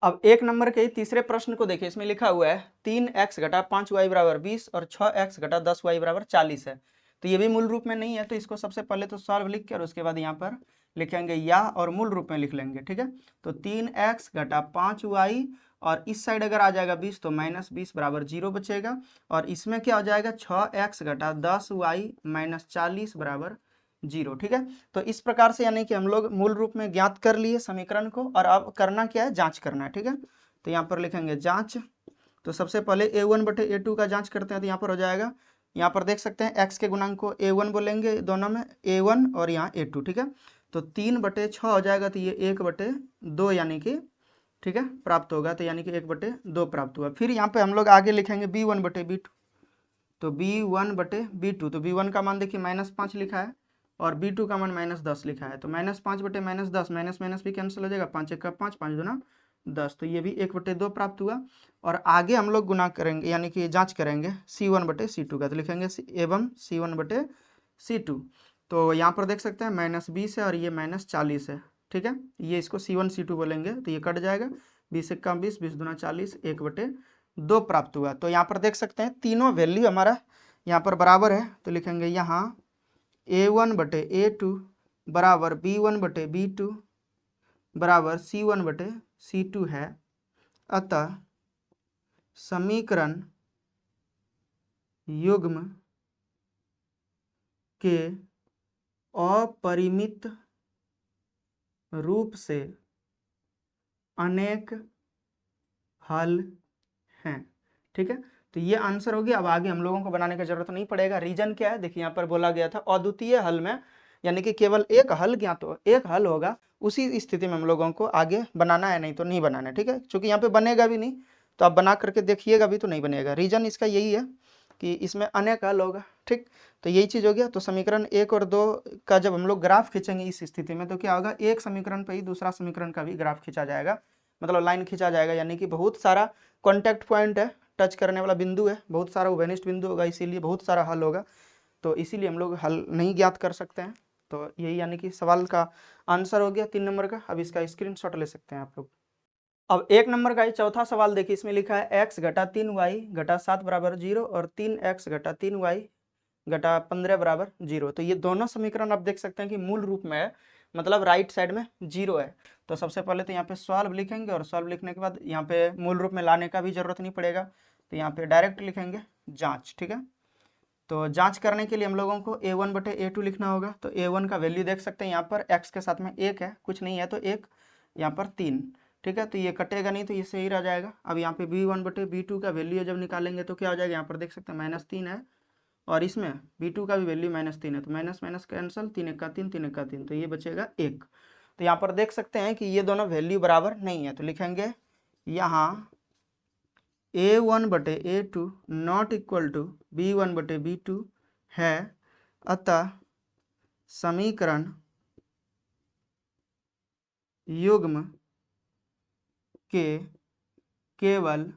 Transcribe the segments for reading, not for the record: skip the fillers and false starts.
अब एक नंबर के तीसरे प्रश्न को देखिए, इसमें लिखा हुआ है 3x घटा 5y बराबर 20 और 6x घटा 10y बराबर 40 है। तो ये भी मूल रूप में नहीं है, तो इसको सबसे पहले तो सॉल्व लिख के और उसके बाद यहाँ पर लिखेंगे या और मूल रूप में लिख लेंगे, ठीक है। तो 3x घटा 5y और इस साइड अगर आ जाएगा 20 तो -20 बराबर 0 बचेगा, और इसमें क्या हो जाएगा 6x घटा 10y माइनस 40 बराबर 0, ठीक है। तो इस प्रकार से यानी कि हम लोग मूल रूप में ज्ञात कर लिए समीकरण को, और अब करना क्या है, जांच करना है, ठीक है। तो यहाँ पर लिखेंगे जांच। तो सबसे पहले a1 बटे a2 का जांच करते हैं, तो यहाँ पर हो जाएगा, यहाँ पर देख सकते हैं x के गुणांक को a1 बोलेंगे दोनों में, a1 और यहाँ a2, ठीक है। तो 3/6 हो जाएगा, तो ये 1/2 यानी कि, ठीक है, प्राप्त होगा। तो यानी कि 1/2 प्राप्त हुआ। फिर यहाँ पे हम लोग आगे लिखेंगे b1 बटे b2। तो b1 बटे b2, तो b1 का मान देखिए -5 लिखा है और b2 का मान -10 लिखा है। तो -5 बटे -10, माइनस माइनस भी कैंसिल हो जाएगा, 5 एक का 5, 5 दूना 10, तो ये भी 1/2 प्राप्त हुआ। और आगे हम लोग गुना करेंगे यानी कि जांच करेंगे c1 बटे c2 का, तो लिखेंगे एवं c1 बटे c2। तो यहाँ पर देख सकते हैं -20 है और ये -40 है, ठीक है। ये इसको c1 c2 बोलेंगे, तो ये कट जाएगा, 20 एक का 20, 20 दूना 40, 1/2 प्राप्त हुआ। तो यहाँ पर देख सकते हैं तीनों वैल्यू हमारा यहाँ पर बराबर है, तो लिखेंगे यहाँ a1 बटे a2 बराबर b1 बटे b2 बराबर c1 बटे c2 है। अतः समीकरण युग्म के अपरिमित रूप से अनेक हल हैं, ठीक है। तो ये आंसर हो गया। अब आगे हम लोगों को बनाने की जरूरत नहीं पड़ेगा। रीजन क्या है, देखिए यहाँ पर बोला गया था अद्वितीय हल में, यानी कि केवल एक हल ज्ञात हो, एक हल होगा, उसी स्थिति में हम लोगों को आगे बनाना है, नहीं तो नहीं बनाना है, ठीक है। क्योंकि यहाँ पे बनेगा भी नहीं, तो आप बना करके देखिएगा भी तो नहीं बनेगा। रीजन इसका यही है कि इसमें अनेक हल होगा, ठीक। तो यही चीज हो गया। तो समीकरण 1 और 2 का जब हम लोग ग्राफ खींचेंगे इस स्थिति में, तो क्या होगा, एक समीकरण पर ही दूसरा समीकरण का भी ग्राफ खींचा जाएगा, मतलब लाइन खींचा जाएगा, यानी कि बहुत सारा कॉन्टैक्ट पॉइंट है, टच करने वाला बिंदु है, बहुत सारा उभयनिष्ठ बिंदु होगा, इसीलिए बहुत सारा हल होगा। तो इसीलिए हम लोग हल नहीं ज्ञात कर सकते हैं। तो यही यानी कि सवाल का आंसर हो गया 3 नंबर का। अब इसका स्क्रीनशॉट ले सकते हैं आप लोग। अब 1 नंबर का चौथा सवाल देखिए, इसमें लिखा है x घटा 3y घटा 7 बराबर 0 और 3x घटा 3y घटा 15 बराबर 0। तो ये दोनों समीकरण आप देख सकते हैं कि मूल रूप में है, मतलब राइट साइड में 0 है। तो सबसे पहले तो यहाँ पे सॉल्व लिखेंगे, और सॉल्व लिखने के बाद यहाँ पे मूल रूप में लाने का भी जरूरत नहीं पड़ेगा, तो यहाँ पे डायरेक्ट लिखेंगे जांच, ठीक है। तो जांच करने के लिए हम लोगों को a1 बटे a2 लिखना होगा। तो a1 का वैल्यू देख सकते हैं यहाँ पर x के साथ में 1 है, कुछ नहीं है तो 1, यहाँ पर 3, ठीक है। तो ये कटेगा नहीं, तो ये सही रह जाएगा। अब यहाँ पे b1 बटे b2 का वैल्यू जब निकालेंगे तो क्या हो जाएगा, यहाँ पर देख सकते हैं -3 है, और इसमें b2 का भी वैल्यू -3 है, तो माइनस माइनस कैंसल, 3 एक का 3, 3 एक का 3, तो ये बचेगा 1। तो यहाँ पर देख सकते हैं कि ये दोनों वैल्यू बराबर नहीं है, तो लिखेंगे यहाँ a1 बटे a2 not equal to b1 बटे b2 है। अतः समीकरण युग्म के केवल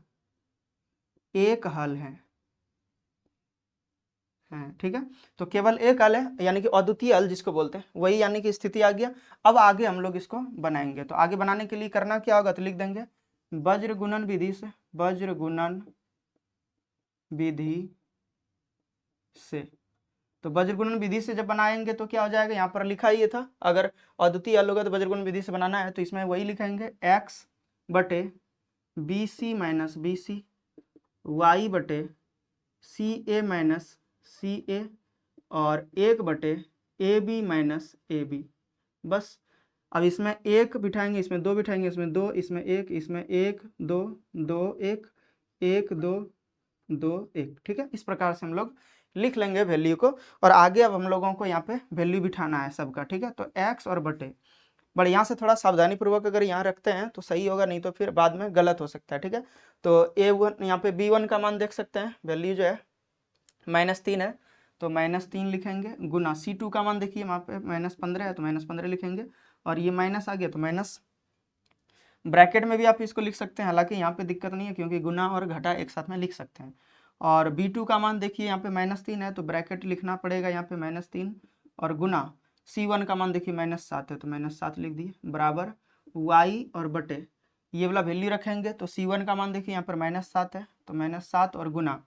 एक हल है, ठीक है। तो केवल एक हल है, यानी कि अद्वितीय हल जिसको बोलते हैं वही, यानी कि स्थिति आ गया। अब आगे हम लोग इसको बनाएंगे। तो आगे बनाने के लिए करना क्या होगा, तो लिख देंगे वज्र गुणन विधि से, वज्र गुणन विधि से। तो वज्र गुणन विधि से जब बनाएंगे तो क्या हो जाएगा, यहाँ पर लिखा ही था, अगर अद्वितीय हल होगा तो वज्र गुणन विधि से बनाना है, तो इसमें वही लिखेंगे x बटे b c minus b c, y बटे c a minus c a, और 1 बटे a b minus a b. बस अब इसमें 1 बिठाएंगे, इसमें 2 बिठाएंगे, इसमें 2, इसमें 1, इसमें 1 2 2 1 1 2 2 1, ठीक है। इस प्रकार से हम लोग लिख लेंगे वैल्यू को, और आगे अब हम लोगों को यहाँ पे वैल्यू बिठाना है सबका, ठीक है। तो x और बटे, बट यहाँ से थोड़ा सावधानी पूर्वक अगर यहाँ रखते हैं तो सही होगा, नहीं तो फिर बाद में गलत हो सकता है, ठीक है। तो a1 यहाँ पे b1 का मान देख सकते हैं, वैल्यू जो है -3 है, तो -3 लिखेंगे, गुना c2 का मान देखिए वहाँ पे -15 है, तो -15 लिखेंगे, और ये माइनस आ गया तो माइनस, ब्रैकेट में भी आप इसको लिख सकते हैं, हालांकि यहाँ पे दिक्कत नहीं है क्योंकि गुना और घटा एक साथ में लिख सकते हैं। और b2 का मान देखिए यहाँ पे -3 है, तो ब्रैकेट लिखना पड़ेगा यहाँ पे -3, और गुना c1 का मान देखिए -7 है, तो -7 लिख दिए, बराबर y और बटे ये वाला वैल्यू रखेंगे तो C1 का मान देखिए यहाँ पर -7 है, तो -7 और गुना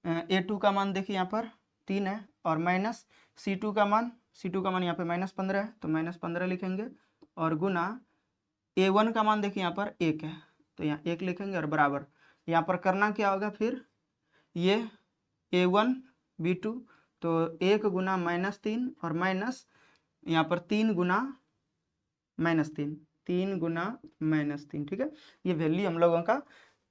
A2 का मान देखिए यहाँ पर 3 है, और माइनस C2 का मान यहाँ पे -15 है, तो -15 लिखेंगे, और गुना A1 का मान देखिए यहाँ पर 1 है, तो यहाँ 1 लिखेंगे, और बराबर यहाँ पर करना क्या होगा फिर, ये A1 B2, तो 1 गुना -3 और माइनस यहाँ पर 3 गुना -3, 3 गुना -3, ठीक है। ये वैल्यू हम लोगों का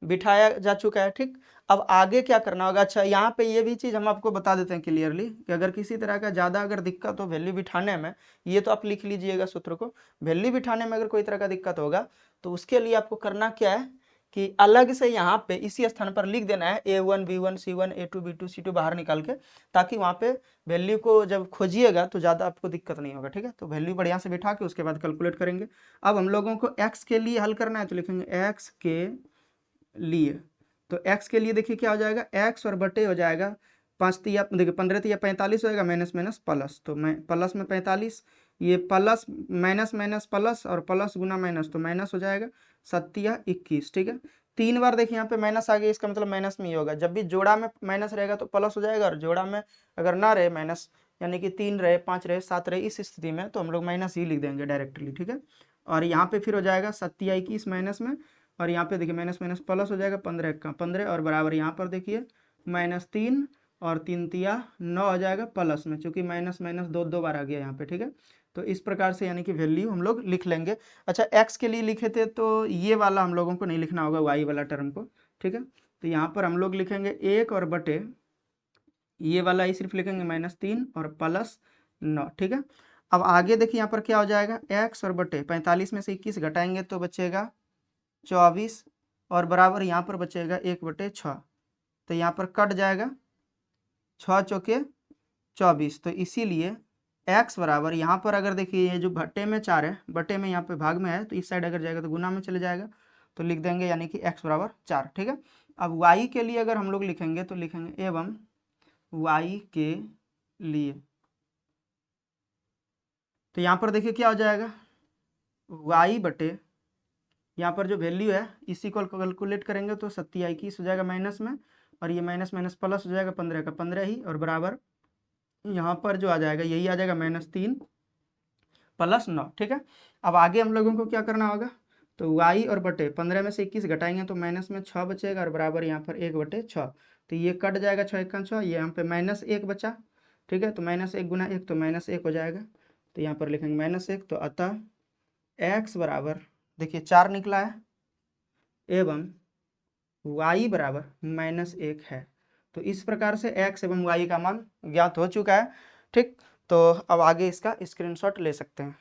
बिठाया जा चुका है, ठीक। अब आगे क्या करना होगा, अच्छा यहाँ पे ये भी चीज़ हम आपको बता देते हैं क्लियरली कि अगर किसी तरह का ज़्यादा अगर दिक्कत हो वैल्यू बिठाने में, ये तो आप लिख लीजिएगा सूत्र को, वैल्यू बिठाने में अगर कोई तरह का दिक्कत होगा तो उसके लिए आपको करना क्या है कि अलग से यहाँ पे इसी स्थान पर लिख देना है A1 B1 C1 A2 B2 C2 बाहर निकाल के, ताकि वहाँ पे वैल्यू को जब खोजिएगा तो ज़्यादा आपको दिक्कत नहीं होगा, ठीक है। तो वैल्यू बढ़िया से बिठा के उसके बाद कैलकुलेट करेंगे। अब हम लोगों को x के लिए हल करना है, तो लिखेंगे x के लिए, तो x के लिए देखिए क्या हो जाएगा, x और बटे हो जाएगा 5 तिया देखिए 15 तिया 45 होएगा, माइनस माइनस प्लस, तो मैं प्लस में 45, ये प्लस माइनस माइनस प्लस और प्लस गुना माइनस, तो माइनस हो जाएगा 7 तिया 21, ठीक है। 3 बार देखिए यहाँ पे माइनस आ गया, इसका मतलब माइनस में ही होगा, जब भी जोड़ा में माइनस रहेगा तो प्लस हो जाएगा, और जोड़ा में अगर ना रहे माइनस, यानी कि 3 रहे 5 रहे 7 रहे, इस स्थिति में तो हम लोग माइनस ही लिख देंगे डायरेक्टली, ठीक है। और यहाँ पे फिर हो जाएगा 7 तिया 21 माइनस में, और यहाँ पे देखिए माइनस माइनस प्लस हो जाएगा, 15 का 15, और बराबर यहाँ पर देखिए -3 और 3 तिया 9 हो जाएगा प्लस में, चूंकि माइनस माइनस दो बार आ गया यहाँ पे, ठीक है। तो इस प्रकार से यानी कि वैल्यू हम लोग लिख लेंगे। अच्छा x के लिए लिखे थे तो ये वाला हम लोगों को नहीं लिखना होगा, y वाला टर्म को, ठीक है। तो यहाँ पर हम लोग लिखेंगे 1 और बटे ये वाला ही सिर्फ लिखेंगे -3 और +9, ठीक है। अब आगे देखिए यहाँ पर क्या हो जाएगा, x और बटे 45 में से 21 घटाएंगे तो बचेगा 24, और बराबर यहाँ पर बचेगा 1/6, तो यहाँ पर कट जाएगा 6 चौके 24, तो इसीलिए x बराबर यहाँ पर अगर देखिए ये जो बटे में 4 है, बटे में यहाँ पे भाग में है, तो इस साइड अगर जाएगा तो गुना में चले जाएगा, तो लिख देंगे यानी कि x बराबर 4, ठीक है। अब y के लिए अगर हम लोग लिखेंगे तो लिखेंगे एवं y के लिए, तो यहाँ पर देखिए क्या हो जाएगा, y बटे यहाँ पर जो वैल्यू है इसी को कैलकुलेट करेंगे तो 7 तिया 21 हो जाएगा माइनस में, और ये माइनस माइनस प्लस हो जाएगा 15 का 15 ही, और बराबर यहाँ पर जो आ जाएगा यही आ जाएगा -3 +9, ठीक है। अब आगे हम लोगों को क्या करना होगा, तो y और बटे 15 में से 21 घटाएंगे तो माइनस में 6 बचेगा, और बराबर यहाँ पर 1/6, तो ये कट जाएगा 6 1 6, ये यहाँ पे -1 बचा, ठीक है। तो -1 गुना 1 तो -1 हो जाएगा, तो यहाँ पर लिखेंगे -1, तो अतः x बराबर देखिए 4 निकला है, एवं y बराबर -1 है। तो इस प्रकार से x एवं y का मान ज्ञात हो चुका है, ठीक। तो अब आगे इसका स्क्रीनशॉट ले सकते हैं।